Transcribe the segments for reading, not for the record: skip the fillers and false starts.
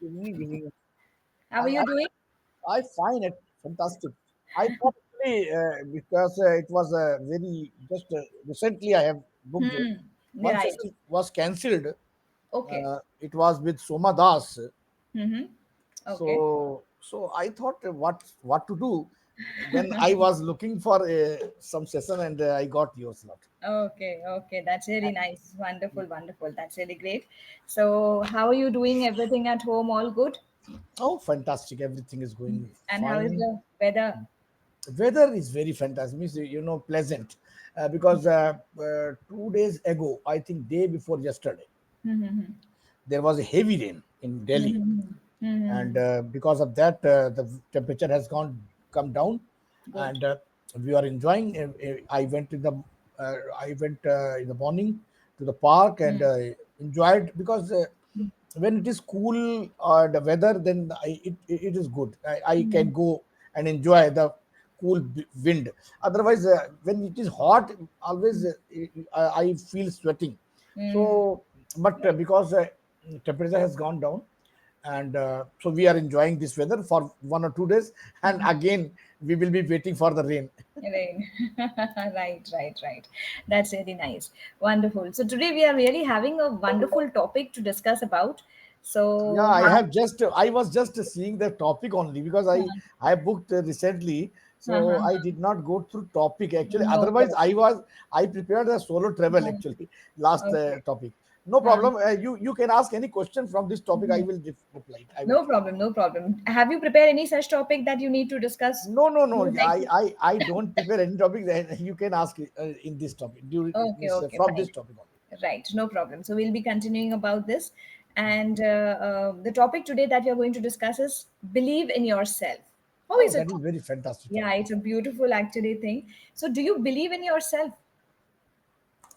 Evening, evening. How are I, you doing? I find it fantastic. I thought actually because it was very just recently I have booked. Once Right. it was cancelled, Okay. it was with Soma Das. Mm-hmm. Okay. So I thought what to do. Then I was looking for some session and I got yours lot. Okay. Okay. That's really nice. Wonderful. Wonderful. That's really great. So, how are you doing? Everything at home? All good? Oh, fantastic! Everything is going And how is fine. the weather? Weather is very fantastic, means pleasant, because 2 days ago, I think day before yesterday, Mm-hmm. there was a heavy rain in Delhi, Mm-hmm. and Mm-hmm. because of that, the temperature has gone come down, Good. and we are enjoying. I went in the morning to the park and enjoyed because. When it is cool the weather, then it is good. I can go and enjoy the cool wind. Otherwise when it is hot, always I feel sweating. Mm. So but Right. because temperature has gone down, and so we are enjoying this weather for 1 or 2 days, and again we will be waiting for the rain. Right. Right, right, right. That's really nice. Wonderful. So today we are really having a wonderful topic to discuss about. Yeah, So I how have just I was just seeing the topic only because I booked recently, so I did not go through topic actually. no Otherwise, problem. I prepared a solo travel actually last Okay. topic. No Uh, problem. You can ask any question from this topic. I will reply. I will no reply. problem, no problem. Have you prepared any such topic that you need to discuss? No. You would like to? I don't prepare any topic. That you can ask in this topic. During Okay, means, okay, from fine. this topic only. Right, no problem. So we'll be continuing about this. And the topic today that we are going to discuss is believe in yourself. How Oh, is it? that is very fantastic Yeah, topic. it's a beautiful actually thing. So do you believe in yourself?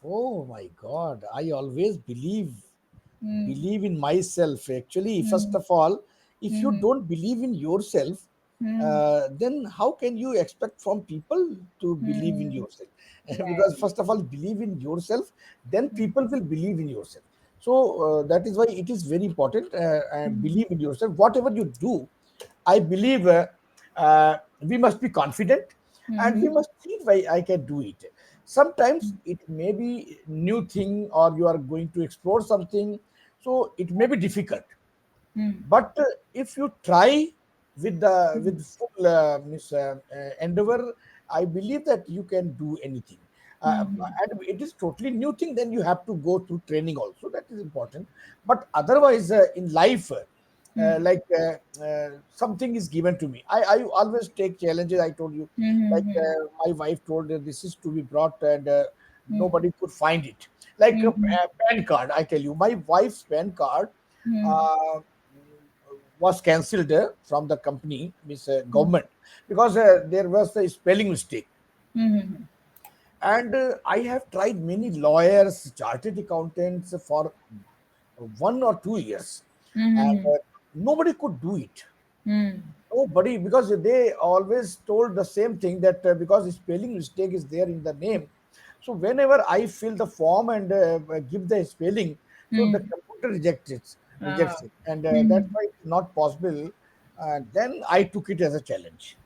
Oh my God! I always Hmm. believe in myself. Actually, first Hmm. of all, if you Hmm. don't believe in yourself, Hmm. then how can you expect from people to believe in Hmm. yourself? Yeah, Because first of all, believe in yourself, then people will believe in yourself. So that is why it is very important. Believe in yourself. Whatever you do, I believe we must be confident, yeah. and we Hmm. must think why I can do it. Sometimes it may be new thing, or you are going to explore something, so it may be difficult. Hmm. But if you try with full endeavor, I believe that you can do anything. Hmm. And it is totally new thing. Then you have to go through training also. That is important. But otherwise, in life, Hmm. like something is given to me. I always take challenges. I told you, Hmm. like Hmm. my wife told her this is to be brought, and Hmm. nobody could find it. Like Hmm. Hmm. a PAN card. I tell you, my wife's PAN card. Hmm. Uh, was cancelled from the company, means Hmm. government, because there was a spelling mistake. Hmm. Hmm. And I have tried many lawyers, chartered accountants for 1 or 2 years, and Hmm. nobody could do it. Hmm. Nobody, because they always told the same thing, that because spelling mistake is there in the name, so whenever I fill the form and give the spelling, so the Hmm. computer Ah. rejects it, and that's Hmm. why it's not possible. Then I took it as a challenge,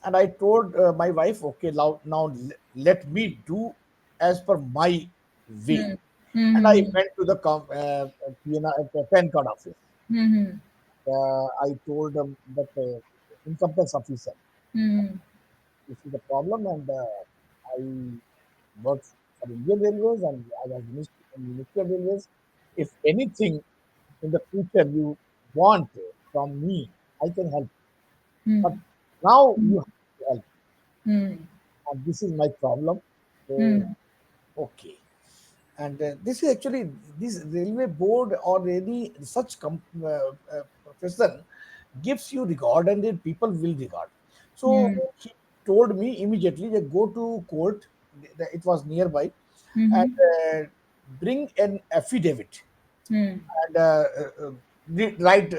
and I told my wife, okay, now let me do as per my way. Hmm. And I Hmm. went to the PAN card office. Hmm. I told them that income tax officer, Hmm. this is the problem, and I work for Indian Railways, and I was in Ministry of Railways. If anything in the future you want from me, I can help. But Hmm. now you have to help, Hmm. and this is my problem. So Hmm. okay. And this is actually this railway board or any such profession gives you regard, and then people will regard. So Hmm. he told me immediately that go to court. It was nearby, and Hmm. bring an affidavit, Hmm. and write,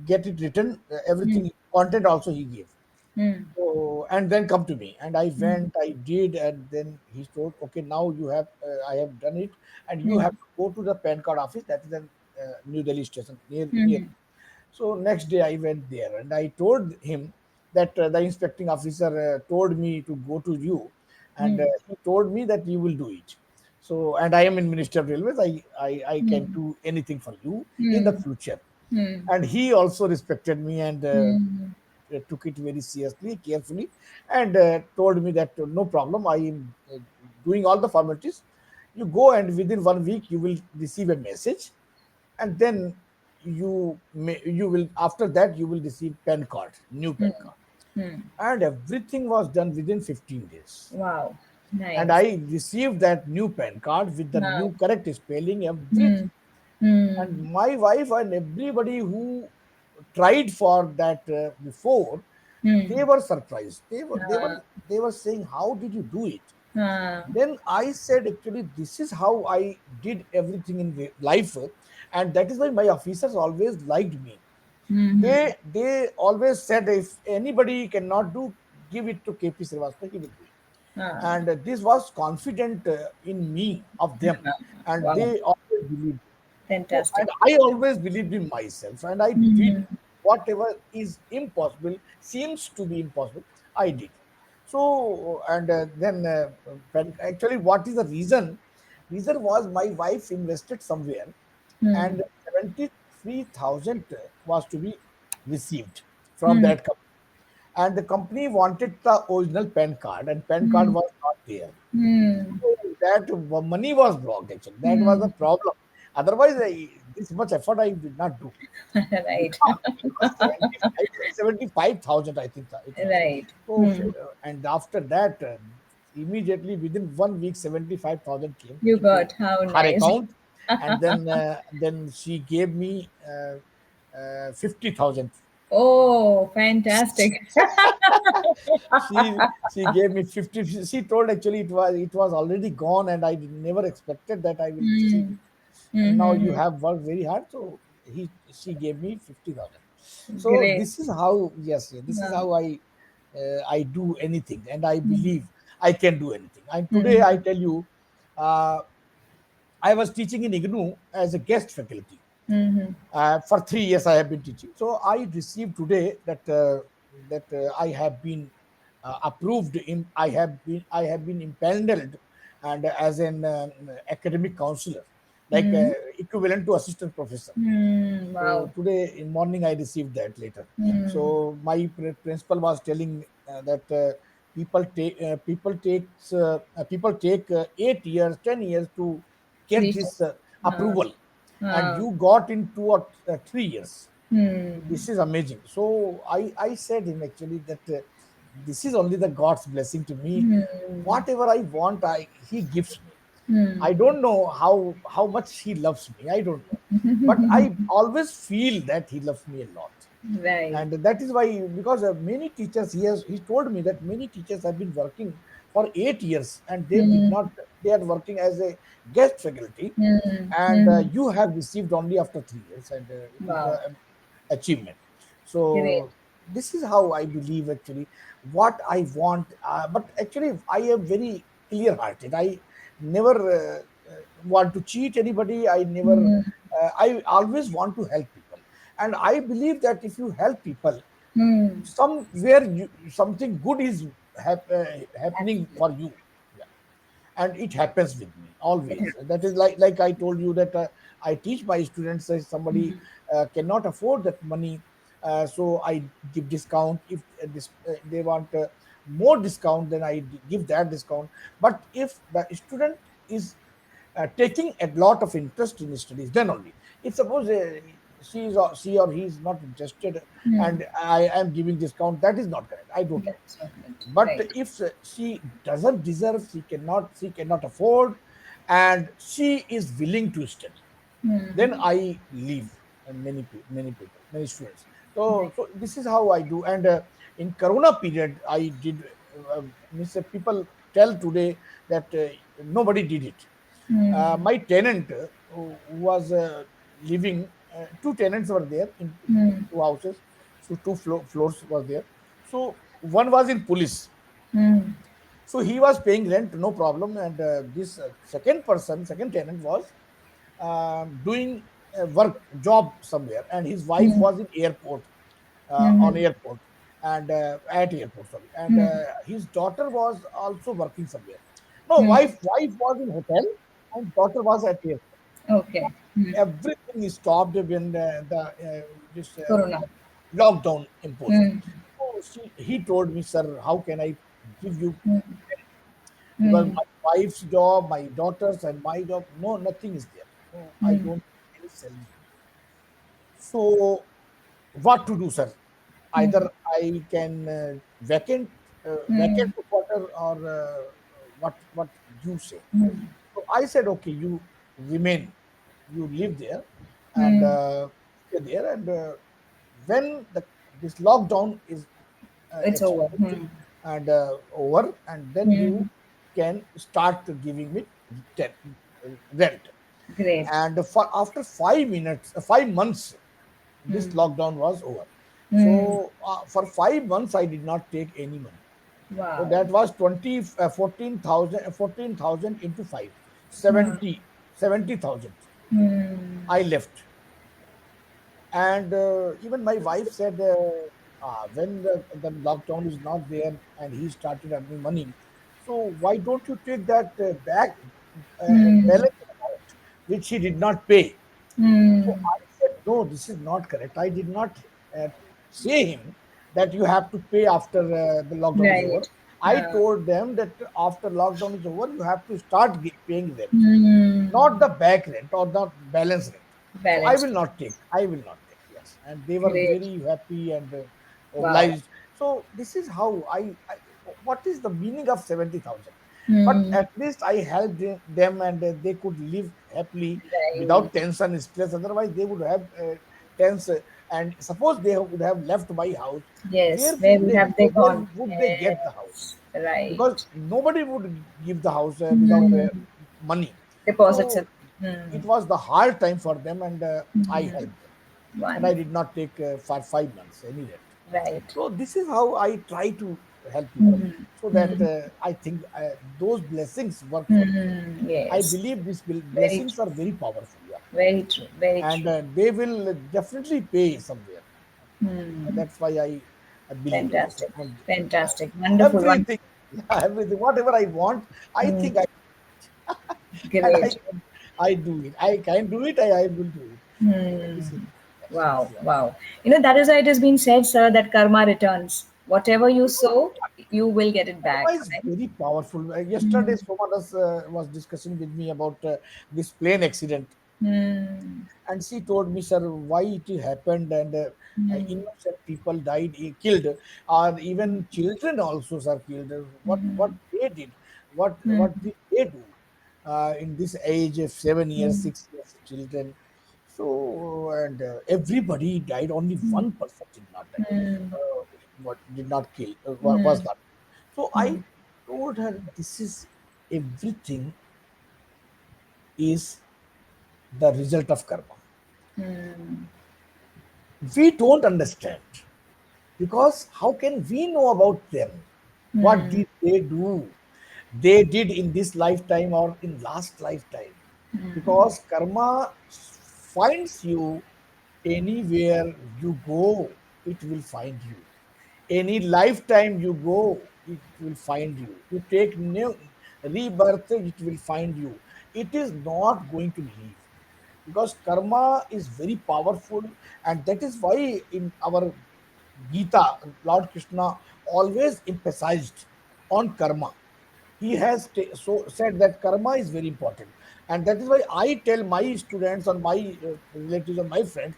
get it written, Hmm. everything content also he gave. Hmm. So and then come to me, and I Hmm. went, I did, and then he told, okay, now you have, I have done it, and you Hmm. have to go to the PAN card office that is in New Delhi station near. Hmm. So next day I went there and I told him that the inspecting officer told me to go to you, and Hmm. he told me that you will do it. So, and I am in Ministry of Railways. I can Hmm. do anything for you in the Hmm. future. Hmm. And he also respected me and Hmm. took it very seriously, carefully, and told me that no problem. I am doing all the formalities. You go, and within 1 week you will receive a message, and then you will, after that you will receive PAN card, new PAN Hmm. card, Hmm. and everything was done within 15 days. Wow. And Nice. I received that new PAN card with the Wow. new correct spelling, Hmm. everything. And Hmm. my wife and everybody who tried for that before, they Hmm. were surprised. They were they were Ah. they were saying, "How did you do it?" Ah. Then I said, actually, this is how I did everything in life, and that is why my officers always liked me. Hmm. They always said, if anybody cannot do, give it to KP Srivastava, he will do it. Ah. And this was confident in me of them, and Wow. they always believed. So, Fantastic. and I always believed in myself, and I did Hmm. whatever is impossible, seems to be impossible, I did. So, and then when actually, what is the reason? Reason was my wife invested somewhere, Hmm. and 73,000 was to be received from Hmm. that company. And the company wanted the original PAN card, and PAN card Hmm. was not there. Hmm. So that money was blocked actually. That was the Hmm. problem. Otherwise, this much effort I did not do. Right. Because it was 75,000, I think it was. Right. So, Hmm. and after that, immediately within 1 week, 75,000 came You into got how her nice. account, and then she gave me 50,000. Oh, fantastic. She gave me 50. She told actually it was already gone, and I never expected that I will receive Hmm. it. And now you Mm-hmm. have worked very hard, so she gave me 50,000. So Great. this is how, yes, yes, this is Uh, how I do anything, and I believe I can do anything. And today I mm-hmm. tell you, uh, I was teaching in IGNU as a guest faculty. Mm-hmm. For 3 years I have been teaching. So I received today that I have been approved. I have been impaneled and as an academic counselor, like Mm-hmm. equivalent to assistant professor. Mm, So wow. today in morning I received that letter. Mm. So my principal was telling that people take 8 years, 10 years to get Reach. this Uh, approval, and uh, you got in 2 or 3 years. hmm. This is amazing. So I said him actually that this is only the God's blessing to me. Hmm. Whatever I want, I he gives me. Hmm. I don't know how much he loves me. I don't know, but I always feel that he loves me a lot. Right. And that is why, because many teachers, he told me that many teachers have been working for 8 years, and they did Hmm. not. They are working as a guest faculty, Hmm. and Hmm. you have received only after 3 years, and it is Wow. the achievement. Great. So this is how I believe actually what I want. But actually, I am very clear hearted. I never want to cheat anybody. I never. Hmm. I always want to help people, and I believe that if you help people, Hmm. somewhere something good is happening Absolutely. for you. Yeah, and it happens with me It always. That is happens. like I told you that I teach my students, if somebody Hmm. cannot afford that money, so I give discount. If they want more discount, then I give that discount. But if the student is taking a lot of interest in studies, then only. If suppose she or he is not interested, Hmm. and I am giving discount, that is not correct. I don't like. That's not good. But Right. if she doesn't deserve, she cannot afford, and she is willing to study, then Hmm. I leave many people, many students. So Right. so this is how I do. And in Corona period, I did. Means people tell today that nobody did it. Hmm. My tenant who was living, two tenants were there in Hmm. two houses, so two floors were there. So one was in police, Hmm. so he was paying rent, no problem. And this second tenant was doing work job somewhere, and his wife mm, was in airport, on mm, airport, and at airport, sorry, and mm, his daughter was also working somewhere. No, mm. wife was in hotel, and daughter was at airport. Okay. Mm. Everything is stopped when the this Corona. lockdown imposed. Mm, So he told me, sir, how can I give you mm, because mm, my wife's job, my daughters, and my job, no, nothing is there. No, I mm, don't get any salary. So, what to do, sir? mm, Either I can vacate mm, the quarter, or what you say. mm, So I said, okay, you remain, you live there, and mm. stay there, and when this lockdown is It's over. exposed Mm, and over, and then you mm. can start giving me ten, rent. Great. And for after 5 minutes, 5 months, this Mm, lockdown was over. mm. So for 5 months, I did not take any money. So Wow. that was 14,000 into 5, Wow. 70,000. Mm, I left. And even my wife said, when the lockdown is not there and he started earning money, so why don't you take that back mm, balance amount which he did not pay? So mm. I said, no, this is not correct. I did not uh, say him that you have to pay after the lockdown is over. Right. I told them that after lockdown is over, you have to start paying rent, not Mm. the back rent or the balance rent. So I Balance. will not take. I will not take. Yes, and they were Great. very happy and Wow. obliged. So this is how I what is the meaning of 70,000? But Mm. at least I helped them, and they could live happily Right. without tension, stress. Otherwise, they would have tense. And suppose they would have left my house, Yes. where Where would would they have they go? Where gone? would they get the house? Yes. Right. Because nobody would give the house without Mm. money. Deposits. So Mm. it was the hard time for them, and I Mm. helped them, and I Wonderful. did not take for 5 months any rent. Right. So this is how I try to help people, Mm. so that Mm. I think those blessings work for me. Mm. I Yes. believe these Very blessings true. are very powerful, yeah, Very true. Very and true. they will definitely pay somewhere. Mm. That's why I believe in this. Fantastic. And Fantastic. Wonderful one. everything, yeah, everything, whatever I want, I Mm. think and Great. I do it. I can do it. I will do it. So this is Hmm. actually, Wow, yeah. wow. That is why it has been said, sir, that karma returns. Whatever you sow, you will get it back, Karma is right? very powerful. Yesterday, Hmm. Somadas was discussing with me about this plane accident, Hmm. and she told me, sir, why it happened, and Hmm. innocent people died, killed, or even children also are killed. What they did, Hmm. what did they do in this age of 7 years, Hmm. 6 years children? So and everybody died. Only Hmm. one person did not die. Hmm. What did not kill Hmm. was not. So Hmm. I told her, this is everything is the result of karma. Hmm. We don't understand, because how can we know about them? What Hmm. did they do? They did in this lifetime or in last lifetime. Because karma finds you anywhere you go, it will find you. Any lifetime you go, it will find you. You take new rebirth, it will find you. It is not going to leave, because karma is very powerful, and that is why in our Gita, Lord Krishna always emphasized on karma. He has said that karma is very important, and that is why I tell my students or my relatives or my friends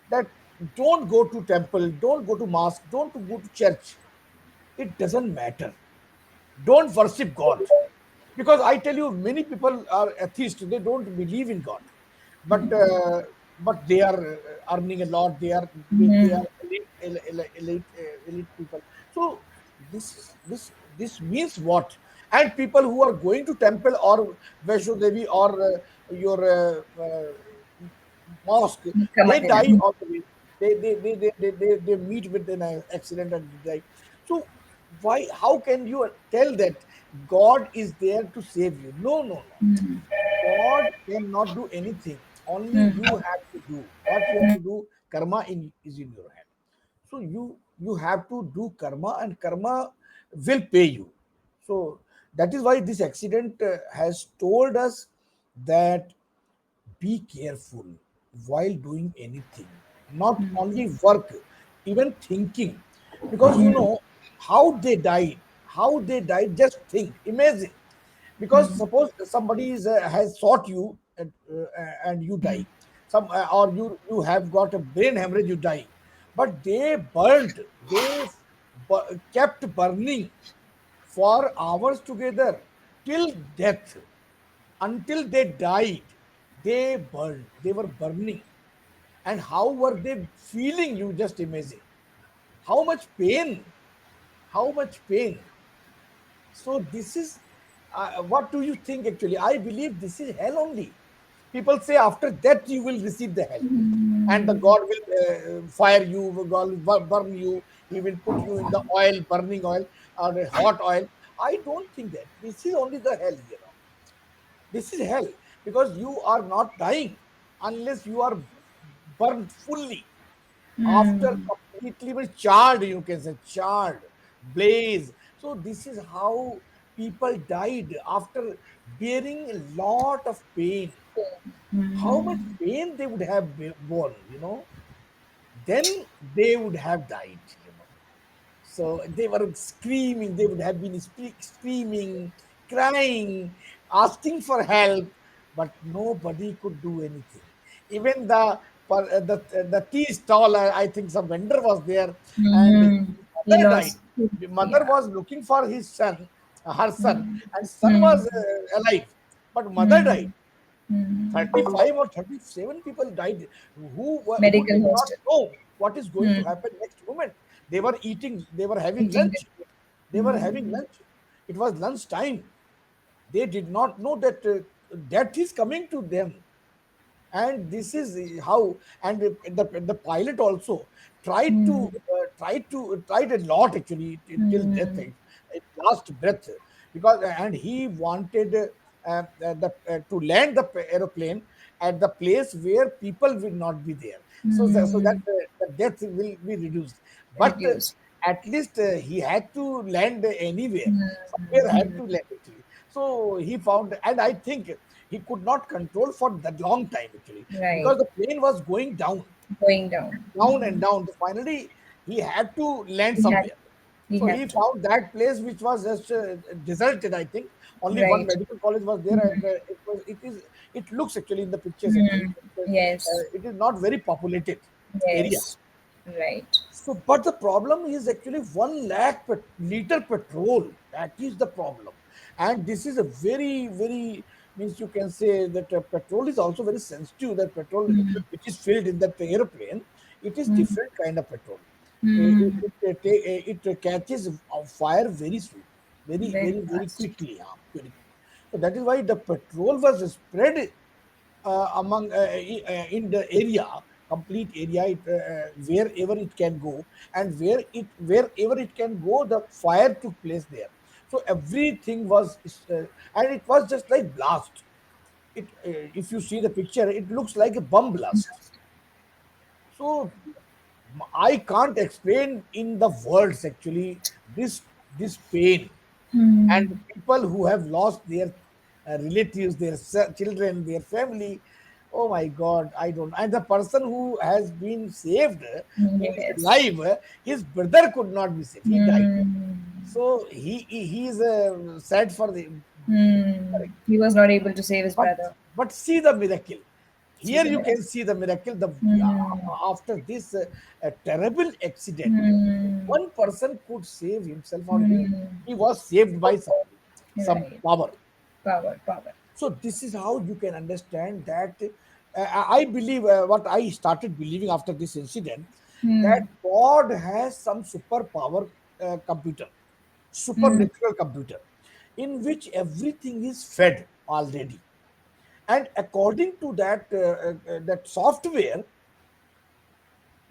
that don't go to temple, don't go to mosque, don't go to church. It doesn't matter. Don't worship God, because I tell you, many people are atheists. They don't believe in God, but they are earning a lot. They Hmm. are elite people. So this means what? And people who are going to temple or Vaishno Devi or your mosque, Come they again. die on the way. They meet with an accident and die. So why? How can you tell that God is there to save you? No, no, no. God cannot do anything. Only Hmm. you have to do what you have to do. Karma is in your hand. So you have to do karma, and karma will pay you. So that is why this accident has told us that be careful while doing anything, not only work, even thinking, because you know how they died. Just think, imagine, because suppose somebody has shot you, and you die, or you have got a brain hemorrhage, you die, but they burned, they kept burning for hours together till death, until they died. They burned, they were burning. And how were they feeling? You just imagine how much pain, how much pain. So this is, what do you think? Actually, I believe this is hell only. People say after death you will receive the hell, and the God will fire you, God will burn you. He will put you in the oil, burning oil, or a hot oil. I don't think that this is only the hell. This is hell, because you are not dying unless you are burned fully, after completely been charred, you can say charred, blaze. So this is how people died, after bearing a lot of pain. How much pain they would have borne, then they would have died. So they were screaming, they would have been screaming, crying, asking for help, but nobody could do anything. Even the tea stall, I think some vendor was there, and his Hmm. He mother died. lost. The mother Yeah. was looking for his son, her son, Hmm. and son was Hmm. alive, but mother died. Hmm. Hmm. 35 or 37 people died, who Medical did not hostel. know what is going to Hmm. happen next moment. They were eating, they were having Eating the lunch. food. They were having lunch. It was lunch time. They did not know that death is coming to them. And this is how. And the pilot also tried a lot, actually, till death, Hmm. last breath, because and he wanted to land the aeroplane at the place where people will not be there, so that Hmm. the death will be reduced. But Reduced. at least he had to land anywhere, Hmm. somewhere had Hmm. to land, actually. So he found, and I think he could not control for that long time, actually, Right. because the plane was going down, Going down. down and down. So finally, he had to land He had. somewhere. He So he had to. found that place which was just deserted. I think only one Right. medical college was there, and it looks actually in the pictures. Actually, Hmm. Yes. it is not very populated area. Yes. Right. So, but the problem is actually 1 lakh liter petrol. That is the problem, and this is a very, very, means you can say that petrol is also very sensitive. That petrol which is filled in that aeroplane, it is different kind of petrol. Hmm. It catches fire very soon, very, Very very, very fast. quickly. Very quickly. So that is why the petrol was spread among in the area, complete area, wherever it can go, and wherever it can go, the fire took place there. So everything was and it was just like blast. If you see the picture, it looks like a bomb blast. So I can't explain in the words, actually, this pain, and Hmm. people who have lost their relatives, their children, their family. Oh my God, I don't. And the person who has been saved, he is Yes. alive. His brother could not be saved. He died. Hmm. So he is sad for the. Hmm. He was not able to save his But brother. see the miracle. See Here the you miracle. can see the miracle. Hmm. After this terrible accident, Hmm. one person could save himself, or Hmm. he was saved by somebody, some Right. power. Power. Power. So this is how you can understand that. I believe what I started believing after this incident, that Hmm. God has some superpower computer, Hmm. supernatural computer, in which everything is fed already, and according to that software,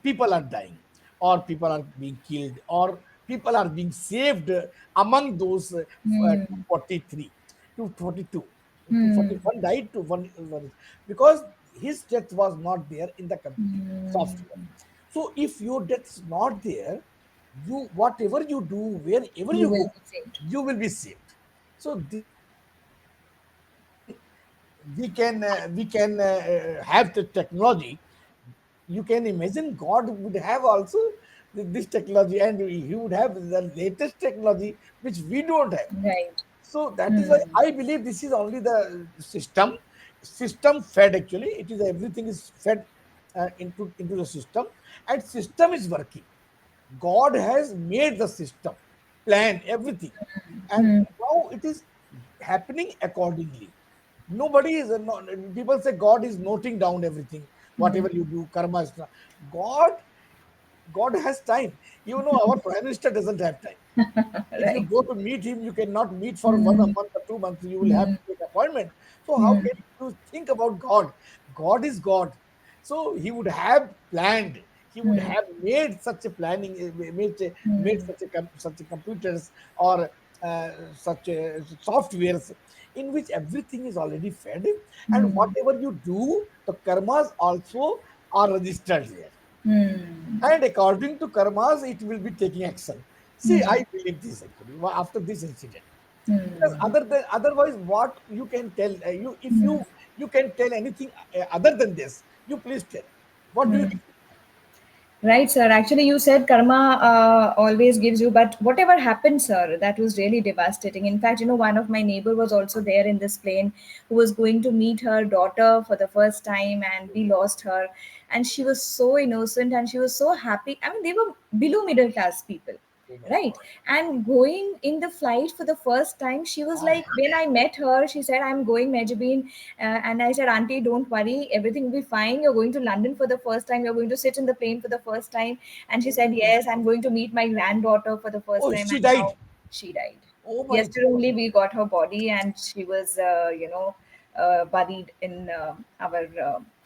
people are dying, or people are being killed, or people are being saved among those Hmm. 243, 242, Hmm. 241 died to one, because his death was not there in the computer Mm. software. So if your death is not there, you whatever you do, wherever You you will go, be saved. you will be saved. So this is the thing we can have the technology. You can imagine God would have also this technology, and he would have the latest technology which we don't have. Right. So that is why Hmm. I believe this is only the system fed. Actually, it is everything is fed into the system, and system is working. God has made the system, plan everything, and Hmm. now it is happening accordingly. Nobody is not, people say God is noting down everything, Hmm. whatever you do, karma is not. God God has time. You know, our prime minister doesn't have time. If you Right. go to meet him, you cannot meet for one a Hmm. month or 2 months. You will have Hmm. to take appointment. So how Hmm. can you think about God? God is God. So he would have planned. He would Hmm. have made such a planning, made Hmm. such a computers or such a softwares in which everything is already fed, and Hmm. whatever you do, the karmas also are registered there, Hmm. and according to karmas it will be taking action. See, Hmm. I believe this actually after this incident, because Hmm. otherwise what you can tell, you if Hmm. you can tell anything other than this, you please tell what do you Hmm. think. Right, sir. Actually, you said karma always gives you, but whatever happened, sir, that was really devastating. In fact, one of my neighbor was also there in this plane who was going to meet her daughter for the first time, and we lost her. And she was so innocent and she was so happy. I mean, they were below middle class people, Oh my right? god. And going in the flight for the first time, she was Hi. like, when I met her, she said, I'm going Mejabin. And I said, Auntie, don't worry, everything will be fine. You're going to London for the first time. You're going to sit in the plane for the first time. And she said, Oh, yes, I'm going to meet my granddaughter for the first oh, time. she And now died. she died. Oh my Yesterday god. only we got her body, and she was, buried in our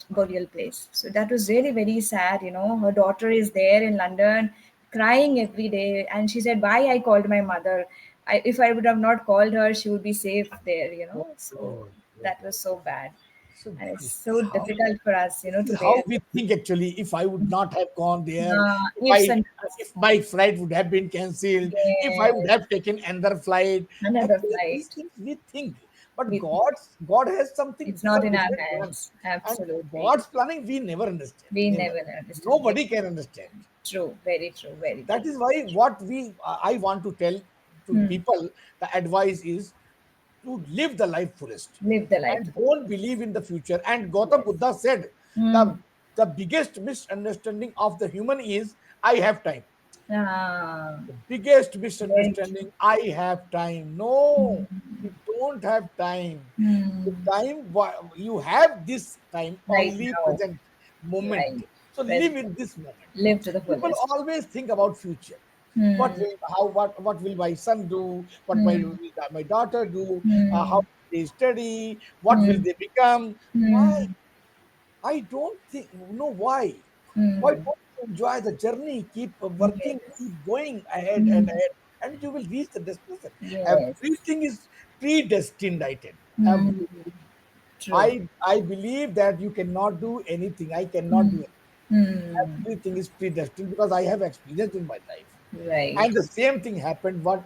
burial place. So that was really very sad. Her daughter is there in London crying every day, and she said, why I called my mother. If I would have not called her, she would be safe there. Oh So god. Oh that was god. so bad. So And it's this is so how, difficult for us, this to is how bear. we think actually. If I would not have gone there, if Ifs I and buts. if my flight would have been cancelled, if I would Yes. have taken another flight, Another actually these flight. things we think. But We think God has something, it's not some in our different plans. hands. And Absolutely. God's planning we never understand. We Never. never understand. Yes. Nobody can understand. True. Very true. Very That true. is why what we I want to tell to Hmm. people, the advice is to live the life fullest Live the life. and don't believe in the future. And Gautam Yes. Buddha said Hmm. the biggest misunderstanding of the human is I have time. Ah, The biggest very true. misunderstanding, I have time. No, you don't have time. The Hmm. time you have this time Right only now. present moment. Right. So Very live true. in this moment. Live to the People fullest. always think about future. Hmm. What will my son do? What Hmm. my daughter do? How Hmm. they study? What will Hmm. they become? Why? Hmm. I don't think know why. Why Hmm. don't you enjoy the journey? Keep working, Yes. keep going ahead and Hmm. ahead, and you will reach the destination. Yes. Everything is predestined, I tell. Hmm. Everything. True. I believe that you cannot do anything. I cannot Hmm. do anything. Hmm. Everything is predestined because I have experienced in my life. Right. And the same thing happened. What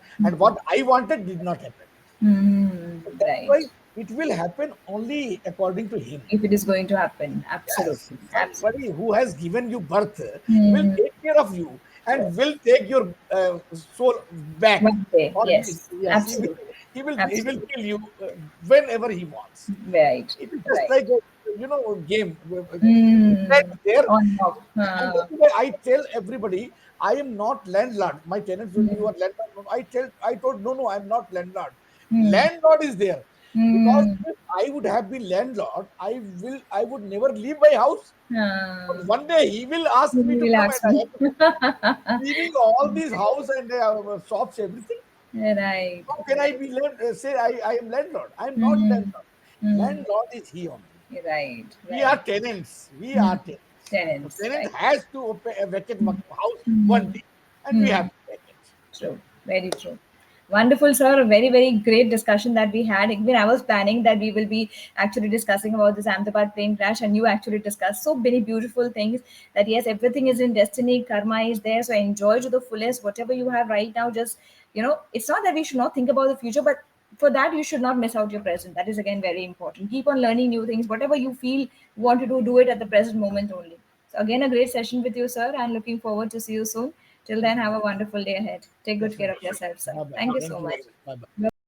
I wanted did not happen. Hmm. So that's why Right. it will happen only according to him. If it is going to happen, Yes, absolutely. Absolutely. somebody who has given you birth will Hmm. take care of you and will Yes. take your soul back. One day. Or Yes. yes, Absolutely. he will Absolutely. kill you whenever he wants. Right. It is just Right. like a game. That Hmm. there, On off. and that's why I tell everybody I am not landlord. My tenants will you Hmm. are landlord. No, I told no, I'm not landlord. Hmm. Landlord is there because Hmm. if I would have been landlord, I would never leave my house. But Hmm. one day he will ask me You to will come ask and I me. have to come. Leaving all these house and shops, everything. Right. How can I Right. be say I am landlord? I am not Hmm. landlord. Hmm. Landlord is he only. Right. We are Right. tenants. We Hmm. are tenants. The Tenants. tenant Right. has to vacate Hmm. house one Hmm. day, and we Hmm. have to vacate. True. Very true. Wonderful, sir. A very, very great discussion that we had. Even I was planning that we will be actually discussing about this Ahmedabad plane crash, and you actually discussed so many beautiful things. That yes, everything is in destiny, karma is there. So enjoy to the fullest whatever you have right now. Just it's not that we should not think about the future, but for that you should not miss out your present. That is again very important. Keep on learning new things. Whatever you feel you want to do, do it at the present moment only. So again, a great session with you, sir, and looking forward to see you soon. Till then, have a wonderful day ahead. Take good care of Definitely. yourself, sir. Bye bye. Thank you Thank so you much. always. Bye bye. Bye bye.